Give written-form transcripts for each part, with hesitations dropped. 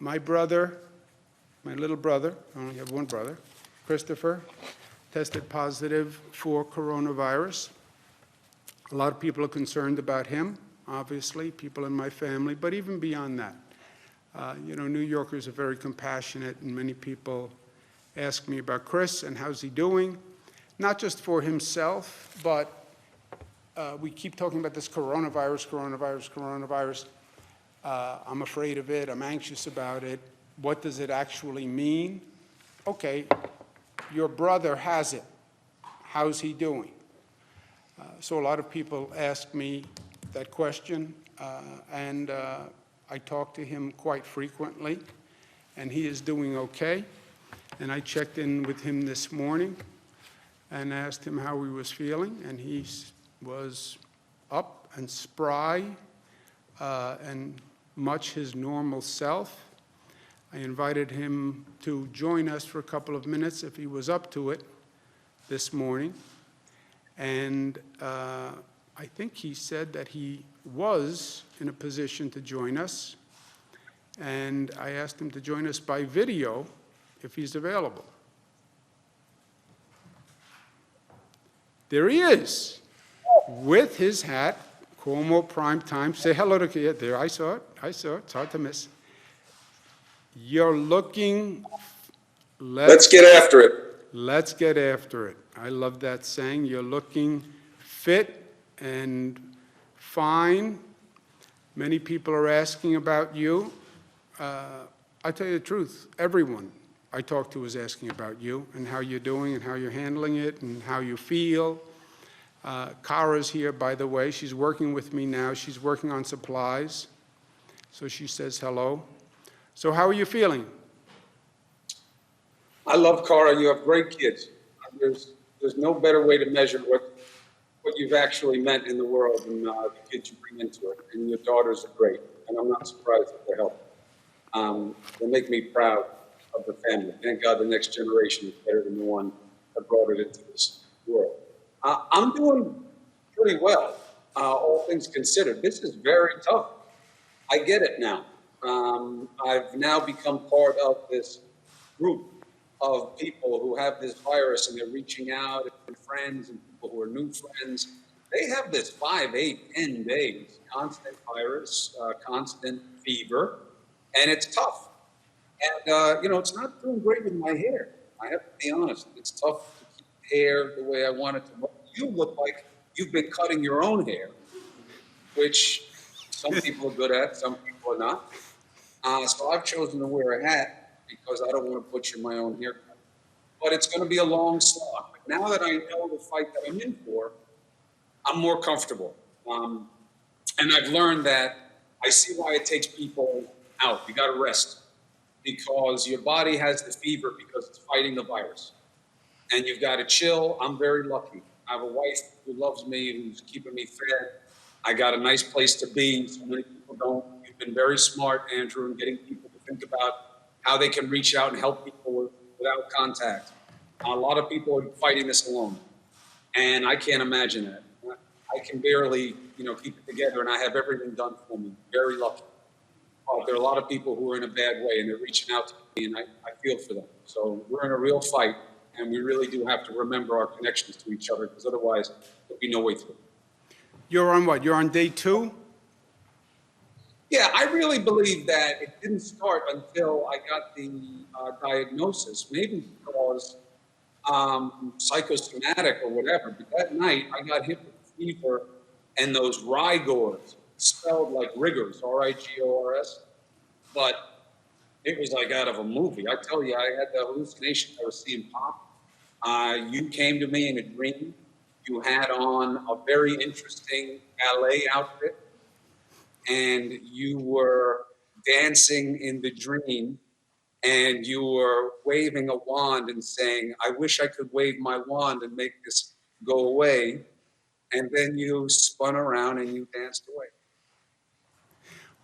My brother, my little brother, I only have one brother, Christopher, tested positive for coronavirus. A lot of people are concerned about him, obviously, people in my family, but even beyond that. New Yorkers are very compassionate, and many people ask me about Chris and how's he doing, not just for himself, but we keep talking about this coronavirus. I'm afraid of it. I'm anxious about it. What does it actually mean? Okay, your brother has it. How's he doing? So a lot of people ask me that question, and I talk to him quite frequently, and he is doing okay. And I checked in with him this morning and asked him how he was feeling, and he was up and spry and much his normal self. I invited him to join us for a couple of minutes if he was up to it this morning. And I think he said that he was in a position to join us. And I asked him to join us by video if he's available. There he is, with his hat, Cuomo prime time. Say hello to Kia. There, I saw it. It's hard to miss. You're looking. Let's get after it. Let's get after it. I love that saying. You're looking fit and fine. Many people are asking about you. I tell you the truth, everyone I talk to is asking about you and how you're doing and how you're handling it and how you feel. Kara's here, by the way. She's working with me now. She's working on supplies. So she says hello. So how are you feeling? I love Cara. You have great kids. There's no better way to measure what you've actually meant in the world than the kids you bring into it. And your daughters are great. And I'm not surprised that they're helping. They make me proud of the family. Thank God the next generation is better than the one that brought it into this world. I'm doing pretty well, all things considered. This is very tough. I get it now. I've now become part of this group of people who have this virus, and they're reaching out and friends and people who are new friends. They have this 5, 8, 10 days, constant virus, constant fever, and it's tough. And, it's not doing great with my hair. I have to be honest. It's tough to keep hair the way I want it to look. You look like you've been cutting your own hair, which some people are good at, some people are not. So I've chosen to wear a hat because I don't want to butcher my own haircut. But it's going to be a long slog. But now that I know the fight that I'm in for, I'm more comfortable. And I've learned that I see why it takes people out. You got to rest because your body has the fever because it's fighting the virus. And you've got to chill. I'm very lucky. I have a wife who loves me, who's keeping me fed. I got a nice place to be. So many people don't. You've been very smart, Andrew, in getting people to think about how they can reach out and help people without contact. A lot of people are fighting this alone. And I can't imagine that. I can barely, keep it together, and I have everything done for me. Very lucky. There are a lot of people who are in a bad way, and they're reaching out to me, and I feel for them. So we're in a real fight, and we really do have to remember our connections to each other, because otherwise there'll be no way through. You're on what? You're on day 2? Yeah, I really believe that it didn't start until I got the diagnosis, maybe because psychosomatic or whatever. But that night, I got hit with fever and those rigors, spelled like rigors, R-I-G-O-R-S. But it was like out of a movie. I tell you, I had the hallucination. I was seeing pop. You came to me in a dream. You had on a very interesting ballet outfit, and you were dancing in the dream, and you were waving a wand and saying, "I wish I could wave my wand and make this go away." And then you spun around and you danced away.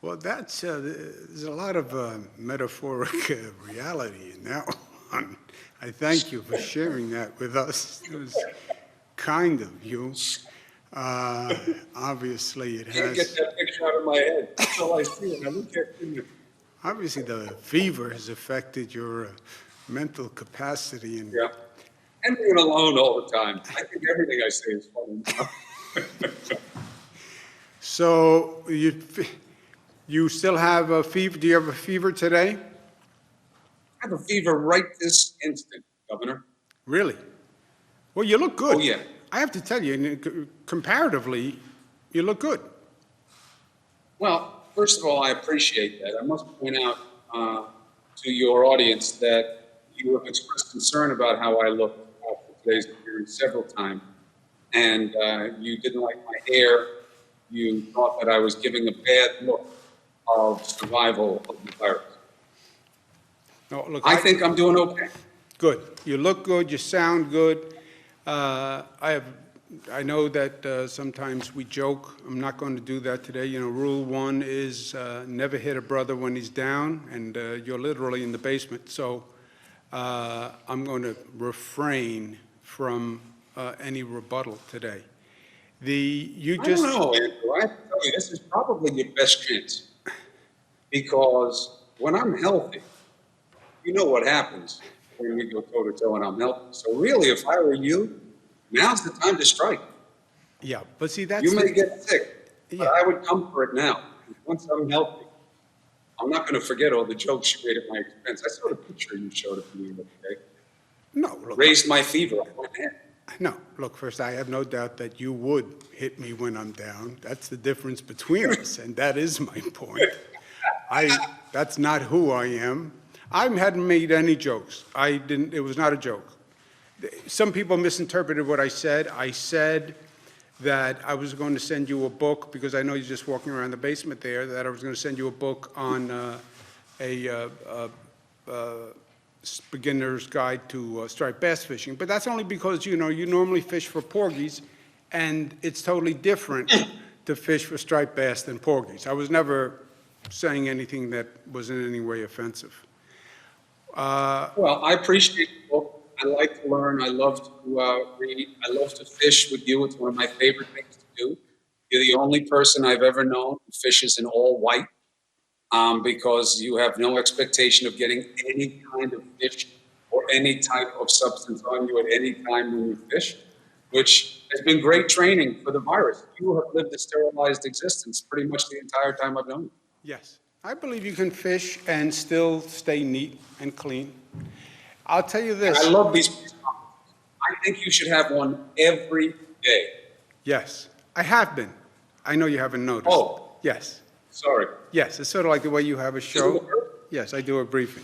Well, that's there's a lot of metaphoric reality in that one. I thank you for sharing that with us. It was kind of you. Obviously, it I can't has. get that picture out of my head. That's all I see. And I look at you. Obviously, the fever has affected your mental capacity and Yeah. And being alone all the time. I think everything I say is funny now. so you still have a fever? Do you have a fever today? I have a fever right this instant, Governor. Really? Well, you look good. Oh, yeah. I have to tell you, comparatively, you look good. Well, first of all, I appreciate that. I must point out to your audience that you have expressed concern about how I look after today's hearing several times, and you didn't like my hair. You thought that I was giving a bad look of survival of the virus. No, look, I think I'm doing okay. good. You look good. You sound good. I know that sometimes we joke. I'm not going to do that today. You know, rule one is never hit a brother when he's down, and you're literally in the basement. So I'm going to refrain from any rebuttal today. I don't know, Andrew. I have to tell you, this is probably your best chance. Because when I'm healthy, you know what happens when we go toe to toe and I'm healthy. So really, if I were you, now's the time to strike. Yeah, but see, that's You may get sick, but Yeah. I would come for it now. Once I'm healthy, I'm not going to forget all the jokes you made at my expense. I saw the picture you showed of me the other day. no. Look, Raised my fever. I went in. no. Look, first, I have no doubt that you would hit me when I'm down. That's the difference between us, and that is my point. That's not who I am. I hadn't made any jokes. I didn't. It was not a joke. Some people misinterpreted what I said. I said that I was going to send you a book, because I know you're just walking around the basement there, that I was going to send you a book on beginner's guide to striped bass fishing. But that's only because, you know, you normally fish for porgies, and it's totally different to fish for striped bass than porgies. I was never saying anything that was in any way offensive. Well, I appreciate the book. I like to learn. I love to read. I love to fish with you. It's one of my favorite things to do. You're the only person I've ever known who fishes in all white, because you have no expectation of getting any kind of fish or any type of substance on you at any time when you fish, which has been great training for the virus. You have lived a sterilized existence pretty much the entire time I've known you. Yes, I believe you can fish and still stay neat and clean. I'll tell you this. I love these press conferences. I think you should have one every day. Yes, I have been. I know you haven't noticed. Oh. Yes, Sorry. yes, it's sort of like the way you have a show. Yes, I do a briefing.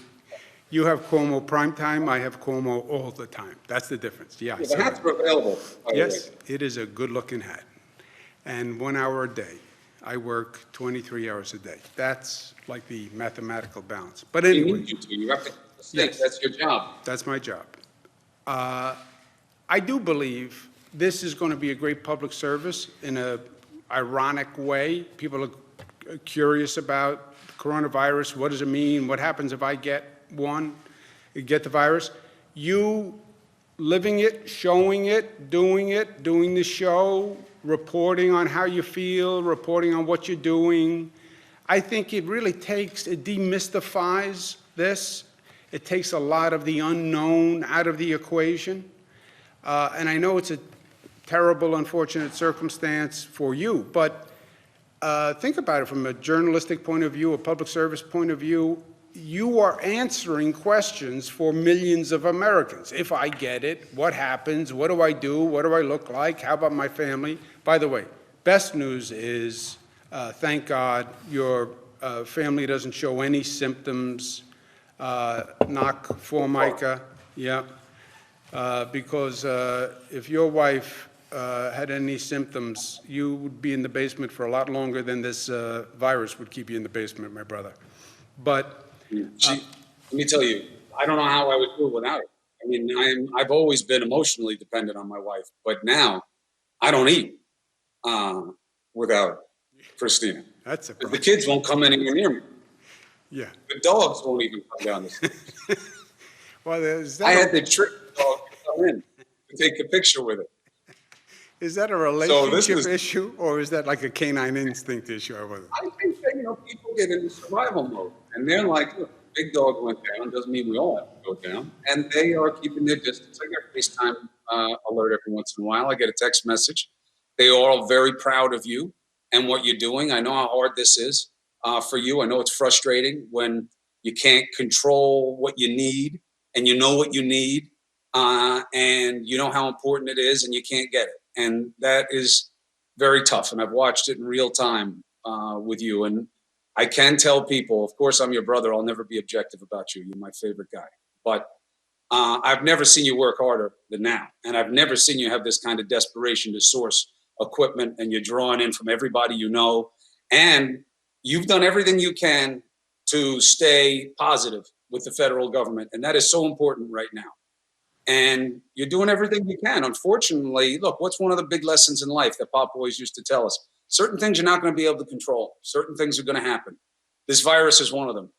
You have Cuomo primetime, I have Cuomo all the time. That's the difference. Yeah, I Yeah, saw the hats that. are available, by the Yes, way. it is a good-looking hat. And 1 hour a day. I work 23 hours a day. That's like the mathematical balance. But You anyway. need you to. You have to keep the state. Yes. That's your job. That's my job. I do believe this is going to be a great public service in a ironic way. People are curious about coronavirus. What does it mean? What happens if I get the virus? You living it, showing it, doing the show, reporting on how you feel, reporting on what you're doing. I think it really it demystifies this. It takes a lot of the unknown out of the equation. And I know it's a terrible, unfortunate circumstance for you, but think about it from a journalistic point of view, a public service point of view. You are answering questions for millions of Americans. If I get it, what happens? What do I do? What do I look like? How about my family? By the way, best news is, thank God, your family doesn't show any symptoms. Knock Formica, yeah. Because if your wife had any symptoms, you would be in the basement for a lot longer than this virus would keep you in the basement, my brother. But Let me tell you, I don't know how I would do it without her. I mean, I've always been emotionally dependent on my wife, but now I don't eat without Christina. that's a The problem. kids won't come anywhere near me. Yeah. The dogs won't even come down the stairs. Well, is I had that, to trick the dog to come in to take a picture with it. is that a So this relationship was- issue, or is that like a canine instinct issue? I wasn't. I think that, people get into survival mode. And they're like, look, big dog went down, doesn't mean we all have to go down. And they are keeping their distance. I get a FaceTime alert every once in a while. I get a text message. They are all very proud of you and what you're doing. I know how hard this is for you. I know it's frustrating when you can't control what you need and you know what you need and you know how important it is and you can't get it. And that is very tough. And I've watched it in real time with you. And I can tell people, of course, I'm your brother. I'll never be objective about you. You're my favorite guy. But I've never seen you work harder than now. And I've never seen you have this kind of desperation to source equipment, and you're drawing in from everybody you know. And you've done everything you can to stay positive with the federal government. And that is so important right now. And you're doing everything you can. Unfortunately, look, what's one of the big lessons in life that Pop always used to tell us? Certain things you're not going to be able to control. Certain things are going to happen. This virus is one of them.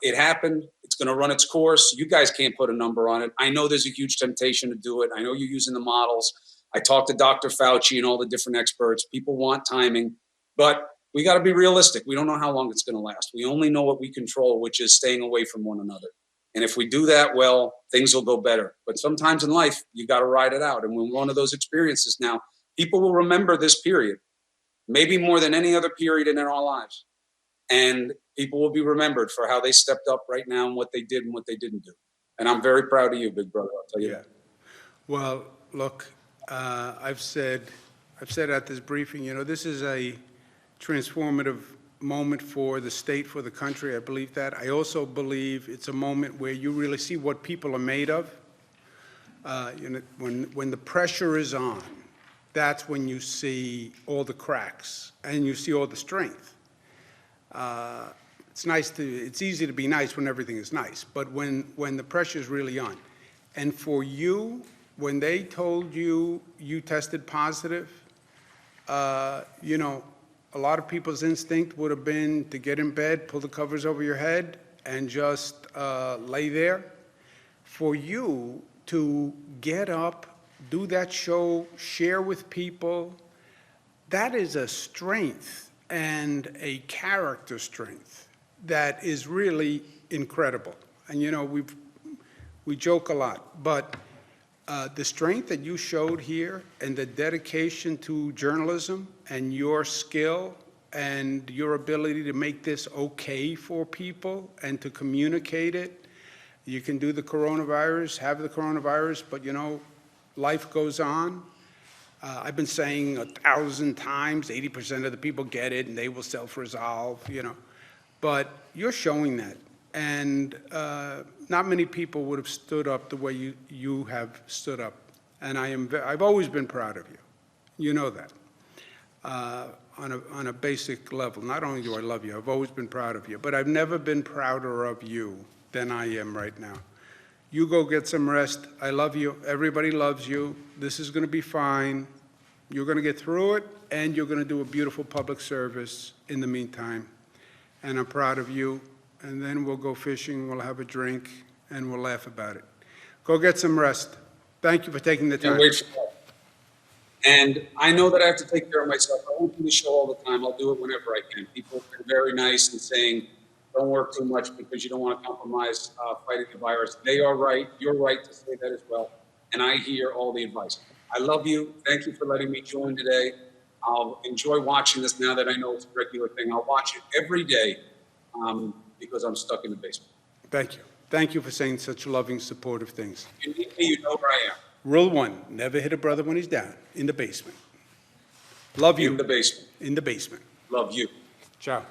It happened. It's going to run its course. You guys can't put a number on it. I know there's a huge temptation to do it. I know you're using the models. I talked to Dr. Fauci and all the different experts. People want timing, but we got to be realistic. We don't know how long it's going to last. We only know what we control, which is staying away from one another. And if we do that well, things will go better. But sometimes in life, you got to ride it out. And when one of those experiences now, people will remember this period, maybe more than any other period in our lives. And people will be remembered for how they stepped up right now and what they did and what they didn't do. And I'm very proud of you, big brother. I'll tell you that. Well, look, I've said at this briefing, this is a transformative moment for the state, for the country. I believe that. I also believe it's a moment where you really see what people are made of. When the pressure is on, that's when you see all the cracks and you see all the strength. It's easy to be nice when everything is nice, but when the pressure is really on. And for you, when they told you you tested positive, a lot of people's instinct would have been to get in bed, pull the covers over your head, and just lay there. For you to get up, do that show, share with people, that is a strength and a character strength that is really incredible. And we joke a lot, but the strength that you showed here and the dedication to journalism and your skill and your ability to make this okay for people and to communicate it. You can do the coronavirus, have the coronavirus, but life goes on. I've been saying 1,000 times, 80% of the people get it and they will self-resolve, But you're showing that. And not many people would have stood up the way you have stood up. And I've always been proud of you. You know that. On a basic level. Not only do I love you, I've always been proud of you. But I've never been prouder of you than I am right now. You go get some rest. I love you. Everybody loves you. This is going to be fine. You're going to get through it, and you're going to do a beautiful public service in the meantime. And I'm proud of you. And then we'll go fishing, we'll have a drink, and we'll laugh about it. Go get some rest. Thank you for taking the time. Can't wait for that. And I know that I have to take care of myself. I won't do the show all the time. I'll do it whenever I can. People have been very nice in saying, don't work too much because you don't want to compromise fighting the virus. They are right. You're right to say that as well. And I hear all the advice. I love you. Thank you for letting me join today. I'll enjoy watching this now that I know it's a regular thing. I'll watch it every day because I'm stuck in the basement. Thank you. Thank you for saying such loving, supportive things. If you need me, you know where I am. Rule 1, never hit a brother when he's down, in the basement. Love you. In the basement. In the basement. Love you. Ciao.